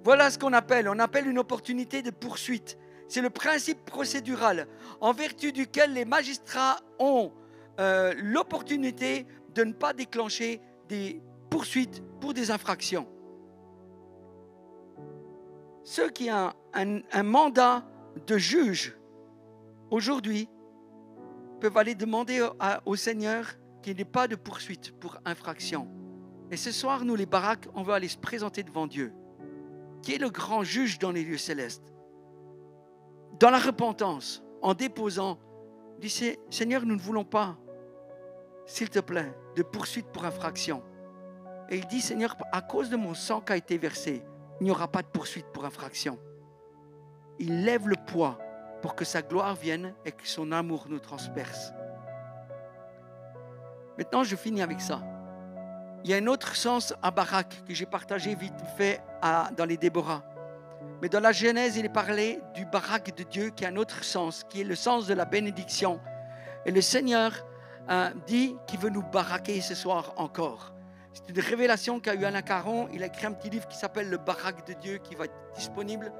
voilà ce qu'on appelle. On appelle une opportunité de poursuite. C'est le principe procédural en vertu duquel les magistrats ont l'opportunité de ne pas déclencher des poursuites pour des infractions. Ceux qui ont un mandat de juge aujourd'hui peuvent aller demander au Seigneur qu'il n'y ait pas de poursuite pour infraction. Et ce soir, nous les baraques, on va aller se présenter devant Dieu, qui est le grand juge dans les lieux célestes. Dans la repentance, en déposant, dit Seigneur, nous ne voulons pas, s'il te plaît, de poursuite pour infraction. Et il dit, Seigneur, à cause de mon sang qui a été versé, il n'y aura pas de poursuite pour infraction. Il lève le poids pour que sa gloire vienne et que son amour nous transperce. Maintenant, je finis avec ça. Il y a un autre sens à Barak que j'ai partagé vite fait dans les Déborah. Mais dans la Genèse, il est parlé du Barak de Dieu qui a un autre sens, qui est le sens de la bénédiction. Et le Seigneur dit qu'il veut nous baraquer ce soir encore. C'est une révélation qu'a eu Alain Caron. Il a écrit un petit livre qui s'appelle Le Barak de Dieu qui va être disponible.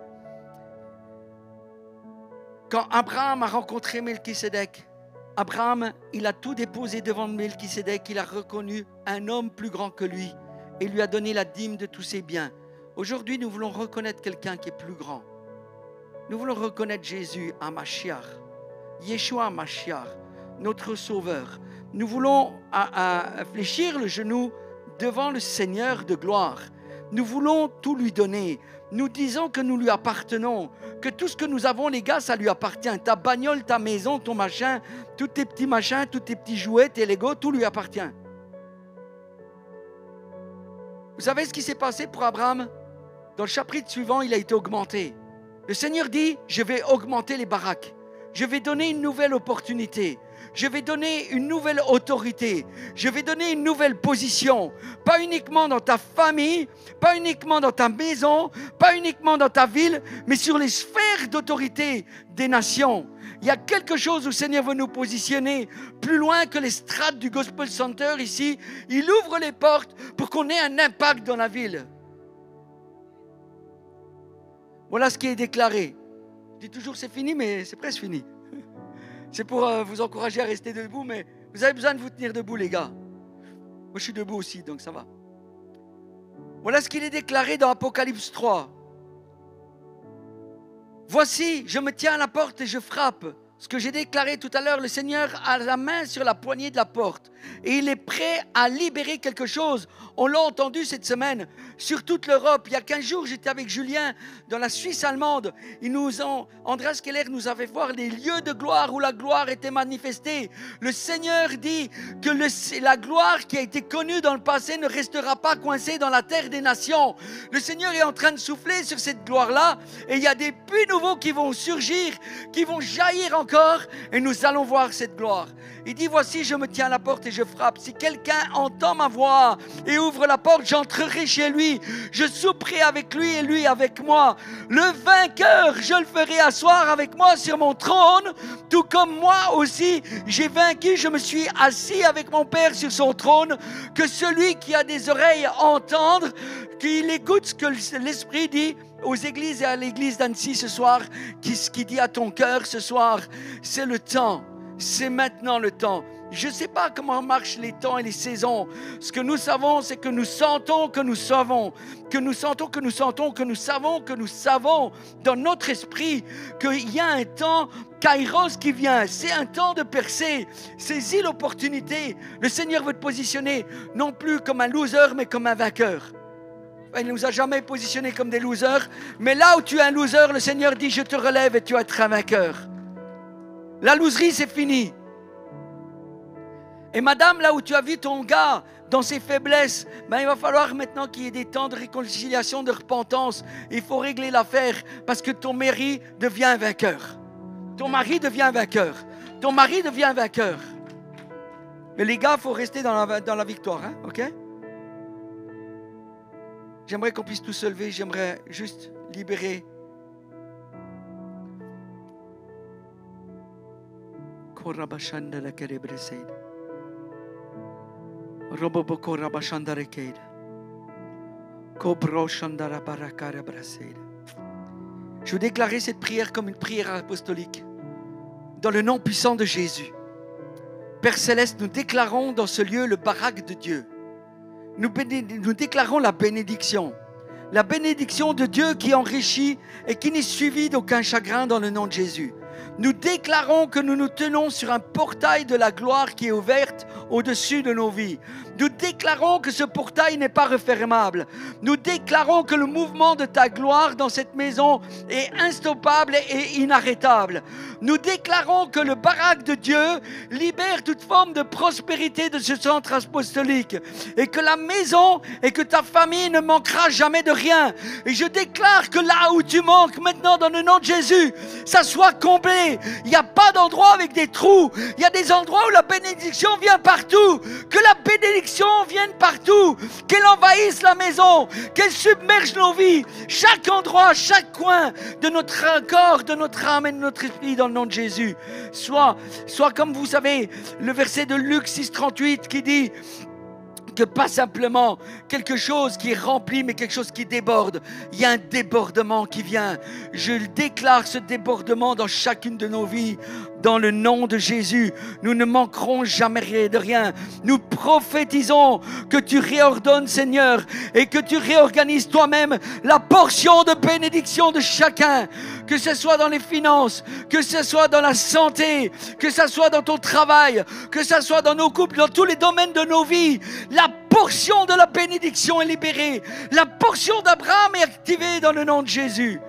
Quand Abraham a rencontré Melchisédek, Abraham, il a tout déposé devant Melchisédek. Il a reconnu un homme plus grand que lui et lui a donné la dîme de tous ses biens. Aujourd'hui, nous voulons reconnaître quelqu'un qui est plus grand. Nous voulons reconnaître Jésus à Mashiach, Yeshua Mashiach, notre Sauveur. Nous voulons fléchir le genou devant le Seigneur de gloire. Nous voulons tout lui donner. Nous disons que nous lui appartenons, que tout ce que nous avons, les gars, ça lui appartient. Ta bagnole, ta maison, ton machin, tous tes petits machins, tous tes petits jouets, tes Legos, tout lui appartient. Vous savez ce qui s'est passé pour Abraham? Dans le chapitre suivant, il a été augmenté. Le Seigneur dit, je vais augmenter les baraques. Je vais donner une nouvelle opportunité. Je vais donner une nouvelle autorité. Je vais donner une nouvelle position. Pas uniquement dans ta famille, pas uniquement dans ta maison, pas uniquement dans ta ville, mais sur les sphères d'autorité des nations. Il y a quelque chose où le Seigneur veut nous positionner plus loin que les strates du Gospel Center ici. Il ouvre les portes pour qu'on ait un impact dans la ville. Voilà ce qui est déclaré. Je dis toujours c'est fini, mais c'est presque fini. C'est pour vous encourager à rester debout, mais vous avez besoin de vous tenir debout, les gars. Moi, je suis debout aussi, donc ça va. Voilà ce qu'il est déclaré dans Apocalypse 3. Voici, je me tiens à la porte et je frappe. Ce que j'ai déclaré tout à l'heure, le Seigneur a la main sur la poignée de la porte et il est prêt à libérer quelque chose. On l'a entendu cette semaine sur toute l'Europe. Il y a 15 jours, j'étais avec Julien dans la Suisse allemande. Andreas Keller nous avait voir des lieux de gloire où la gloire était manifestée. Le Seigneur dit que la gloire qui a été connue dans le passé ne restera pas coincée dans la terre des nations. Le Seigneur est en train de souffler sur cette gloire-là et il y a des puits nouveaux qui vont surgir, qui vont jaillir encore et nous allons voir cette gloire. Il dit, voici, je me tiens à la porte et je frappe. Si quelqu'un entend ma voix et ouvre la porte, j'entrerai chez lui. Je souperai avec lui et lui avec moi. Le vainqueur, je le ferai asseoir avec moi sur mon trône, tout comme moi aussi, j'ai vaincu, je me suis assis avec mon Père sur son trône. Que celui qui a des oreilles entendre, qu'il écoute ce que l'Esprit dit aux églises et à l'église d'Annecy ce soir, ce qui dit à ton cœur ce soir, c'est le temps. C'est maintenant le temps. Je ne sais pas comment marchent les temps et les saisons. Ce que nous savons, c'est que nous sentons que nous savons. Que nous sentons, que nous sentons, que nous savons dans notre esprit qu'il y a un temps Kairos qui vient. C'est un temps de percer. Saisis l'opportunité. Le Seigneur veut te positionner non plus comme un loser, mais comme un vainqueur. Il ne nous a jamais positionnés comme des losers. Mais là où tu es un loser, le Seigneur dit, je te relève et tu vas être un vainqueur. La loserie, c'est fini. Et madame, là où tu as vu ton gars dans ses faiblesses, il va falloir maintenant qu'il y ait des temps de réconciliation, de repentance. Il faut régler l'affaire parce que ton mari devient un vainqueur. Ton mari devient vainqueur. Ton mari devient vainqueur. Mais les gars, il faut rester dans la victoire, hein, ok? J'aimerais qu'on puisse tous se lever. J'aimerais juste libérer. Je veux déclarer cette prière comme une prière apostolique. Dans le nom puissant de Jésus. Père Céleste, nous déclarons dans ce lieu le barak de Dieu. Nous déclarons la bénédiction. La bénédiction de Dieu qui enrichit et qui n'est suivie d'aucun chagrin dans le nom de Jésus. Nous déclarons que nous nous tenons sur un portail de la gloire qui est ouverte au-dessus de nos vies. Nous déclarons que ce portail n'est pas refermable. Nous déclarons que le mouvement de ta gloire dans cette maison est instoppable et inarrêtable. Nous déclarons que le barak de Dieu libère toute forme de prospérité de ce centre apostolique et que la maison et que ta famille ne manquera jamais de rien. Et je déclare que là où tu manques maintenant dans le nom de Jésus, ça soit comblé. Il n'y a pas d'endroit avec des trous. Il y a des endroits où la bénédiction vient partout. Que la bénédiction vienne partout. Qu'elle envahisse la maison. Qu'elle submerge nos vies. Chaque endroit, chaque coin de notre corps, de notre âme et de notre esprit dans le nom de Jésus. Soit comme vous savez, le verset de Luc 6,38 qui dit que pas simplement quelque chose qui est rempli, mais quelque chose qui déborde. Il y a un débordement qui vient. Je déclare ce débordement dans chacune de nos vies. Dans le nom de Jésus, nous ne manquerons jamais de rien. Nous prophétisons que tu réordonnes, Seigneur, et que tu réorganises toi-même la portion de bénédiction de chacun. Que ce soit dans les finances, que ce soit dans la santé, que ce soit dans ton travail, que ce soit dans nos couples, dans tous les domaines de nos vies. La portion de la bénédiction est libérée. La portion d'Abraham est activée dans le nom de Jésus.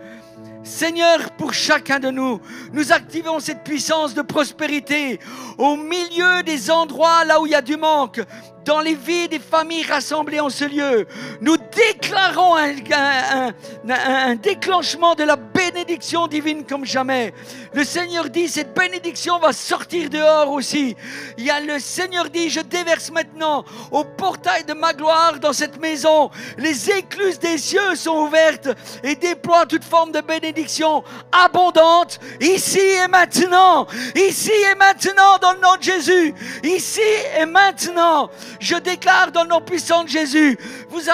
Seigneur, pour chacun de nous, nous activons cette puissance de prospérité au milieu des endroits là où il y a du manque, dans les vies des familles rassemblées en ce lieu. Nous déclarons un déclenchement de la bénédiction divine comme jamais. Le Seigneur dit, cette bénédiction va sortir dehors aussi. Le Seigneur dit, je déverse maintenant au portail de ma gloire dans cette maison. Les écluses des cieux sont ouvertes et déploient toute forme de bénédiction abondante ici et maintenant. Ici et maintenant dans le nom de Jésus. Ici et maintenant. Je déclare dans le nom puissant de Jésus, nous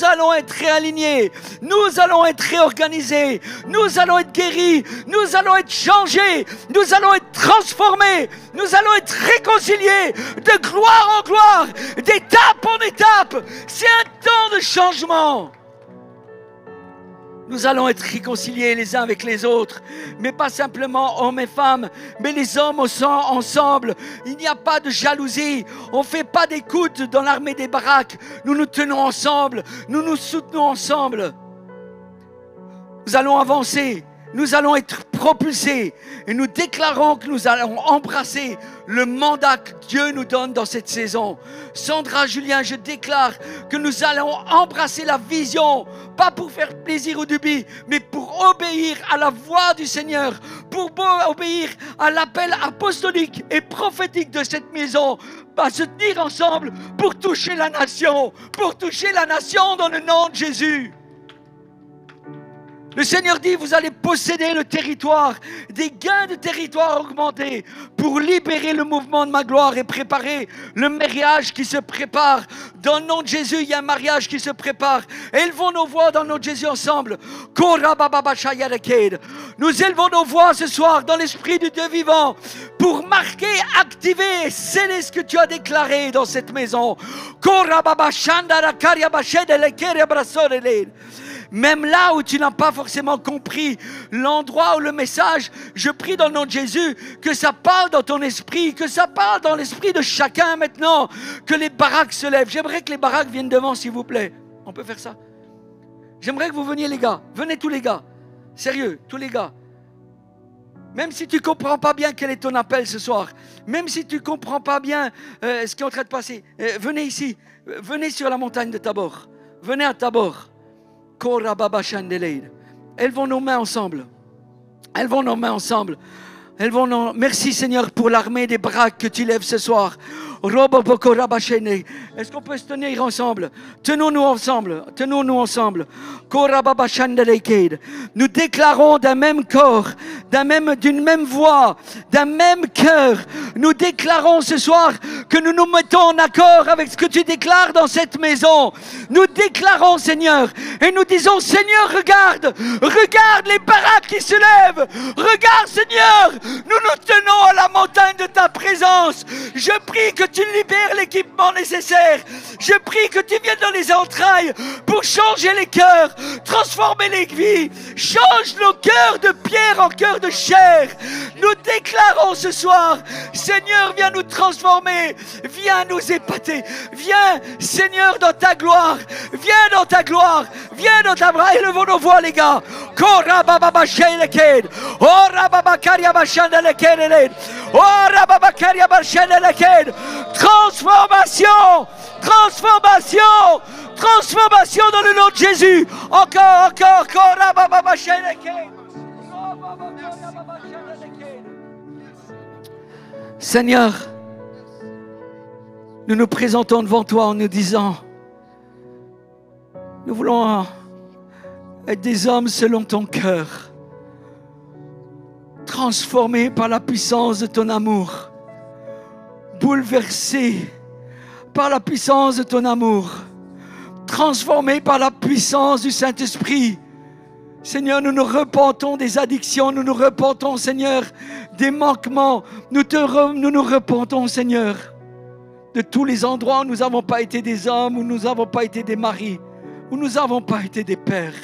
allons être réalignés, nous allons être réorganisés. délivrer, nous allons être guéris, nous allons être changés, nous allons être transformés, nous allons être réconciliés de gloire en gloire, d'étape en étape. C'est un temps de changement. Nous allons être réconciliés les uns avec les autres, mais pas simplement hommes et femmes, mais les hommes ensemble. Il n'y a pas de jalousie. On ne fait pas d'écoute dans l'armée des baraques. Nous nous tenons ensemble, nous nous soutenons ensemble. Nous allons avancer, nous allons être propulsés et nous déclarons que nous allons embrasser le mandat que Dieu nous donne dans cette saison. Sandra, Julien, je déclare que nous allons embrasser la vision, pas pour faire plaisir au débit, mais pour obéir à la voix du Seigneur, pour obéir à l'appel apostolique et prophétique de cette maison, à se tenir ensemble pour toucher la nation dans le nom de Jésus. Le Seigneur dit, vous allez posséder le territoire, des gains de territoire augmentés pour libérer le mouvement de ma gloire et préparer le mariage qui se prépare. Dans le nom de Jésus, il y a un mariage qui se prépare. Élevons nos voix dans le nom de Jésus ensemble. Nous élevons nos voix ce soir dans l'esprit du Dieu vivant pour marquer, activer et sceller ce que tu as déclaré dans cette maison. Même là où tu n'as pas forcément compris l'endroit ou le message, je prie dans le nom de Jésus que ça parle dans ton esprit, que ça parle dans l'esprit de chacun maintenant, que les baraques se lèvent. J'aimerais que les baraques viennent devant, s'il vous plaît. On peut faire ça? J'aimerais que vous veniez, les gars. Venez tous les gars. Sérieux, tous les gars. Même si tu ne comprends pas bien quel est ton appel ce soir, même si tu ne comprends pas bien ce qui est en train de passer, venez ici. Venez sur la montagne de Tabor. Venez à Tabor. Élevons nos mains ensemble. Élevons nos mains ensemble. Merci Seigneur pour l'armée des baraques que tu lèves ce soir. Est-ce qu'on peut se tenir ensemble? Tenons-nous ensemble. Tenons-nous ensemble. Nous déclarons d'un même corps, d'une même voix, d'un même cœur. Nous déclarons ce soir que nous nous mettons en accord avec ce que tu déclares dans cette maison. Nous déclarons, Seigneur, et nous disons, Seigneur, regarde les baraques qui se lèvent. Regarde, Seigneur, nous nous tenons à la montagne de ta présence. Je prie que tu libères l'équipement nécessaire. Je prie que tu viennes dans les entrailles pour changer les cœurs, transformer les vies. Change nos cœurs de pierre en cœurs de chair. Nous déclarons ce soir, Seigneur, viens nous transformer, viens nous épater. Viens, Seigneur, dans ta gloire. Viens dans ta gloire. Viens dans ta gloire. Élevons nos voix, les gars. Transformation, transformation, transformation dans le nom de Jésus. Encore. Seigneur, nous nous présentons devant toi en nous disant, nous voulons être des hommes selon ton cœur, transformés par la puissance de ton amour, bouleversés par la puissance de ton amour, transformés par la puissance du Saint-Esprit. Seigneur, nous nous repentons des addictions, nous nous repentons, Seigneur, des manquements. Nous nous repentons, Seigneur, de tous les endroits où nous n'avons pas été des hommes, où nous n'avons pas été des maris, où nous n'avons pas été des pères.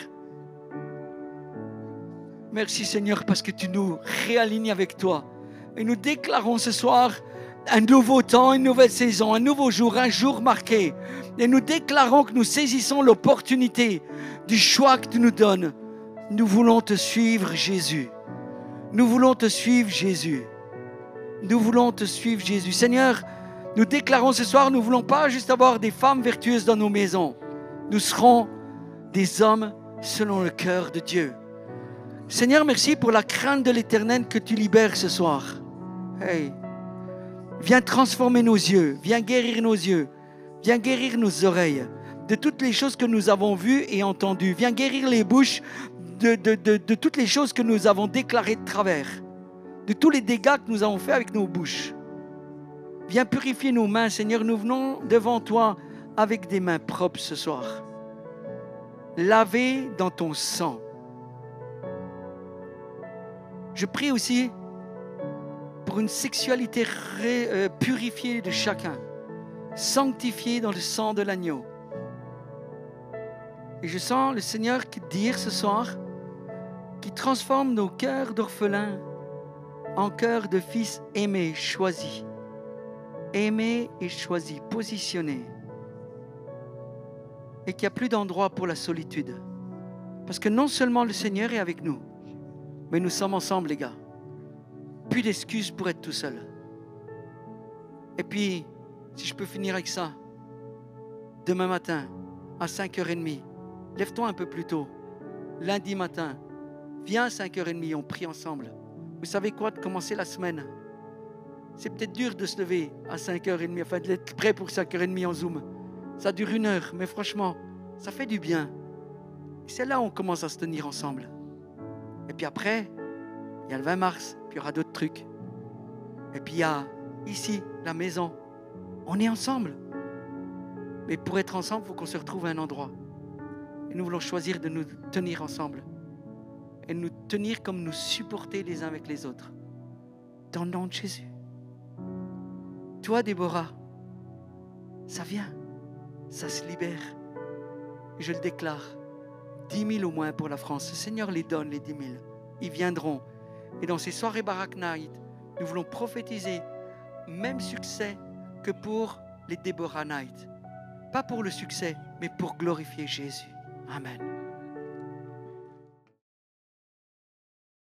Merci, Seigneur, parce que tu nous réalignes avec toi. Et nous déclarons ce soir un nouveau temps, une nouvelle saison, un nouveau jour, un jour marqué. Et nous déclarons que nous saisissons l'opportunité du choix que tu nous donnes. Nous voulons te suivre, Jésus. Nous voulons te suivre, Jésus. Nous voulons te suivre, Jésus. Seigneur, nous déclarons ce soir, nous ne voulons pas juste avoir des femmes vertueuses dans nos maisons. Nous serons des hommes selon le cœur de Dieu. Seigneur, merci pour la crainte de l'Éternel que tu libères ce soir. Hey. Viens transformer nos yeux, viens guérir nos yeux, viens guérir nos oreilles de toutes les choses que nous avons vues et entendues. Viens guérir les bouches de toutes les choses que nous avons déclarées de travers, de tous les dégâts que nous avons faits avec nos bouches. Viens purifier nos mains, Seigneur. Nous venons devant toi avec des mains propres ce soir, lavées dans ton sang. Je prie aussi pour une sexualité purifiée de chacun, sanctifiée dans le sang de l'agneau. Et je sens le Seigneur dire ce soir qu'il transforme nos cœurs d'orphelins en cœurs de fils aimés, choisis. Aimés et choisis, positionnés. Et qu'il n'y a plus d'endroit pour la solitude. Parce que non seulement le Seigneur est avec nous, mais nous sommes ensemble, les gars. Plus d'excuses pour être tout seul. Et puis, si je peux finir avec ça, demain matin, à 5h30, lève-toi un peu plus tôt. Lundi matin, viens à 5h30, on prie ensemble. Vous savez quoi, de commencer la semaine? C'est peut-être dur de se lever à 5h30, enfin d'être prêt pour 5h30 en Zoom. Ça dure 1 heure, mais franchement, ça fait du bien. Et c'est là où on commence à se tenir ensemble. Et puis après, il y a le 20 mars, puis il y aura d'autres trucs. Et puis il y a ici, la maison. On est ensemble. Mais pour être ensemble, il faut qu'on se retrouve à un endroit. Et nous voulons choisir de nous tenir ensemble. Et nous tenir comme nous supporter les uns avec les autres. Dans le nom de Jésus. Toi, Déborah, ça vient. Ça se libère. Et je le déclare. 10 000 au moins pour la France. Le Seigneur les donne, les 10 000. Ils viendront. Et dans ces soirées Barak Night, nous voulons prophétiser même succès que pour les Deborah Night. Pas pour le succès, mais pour glorifier Jésus. Amen.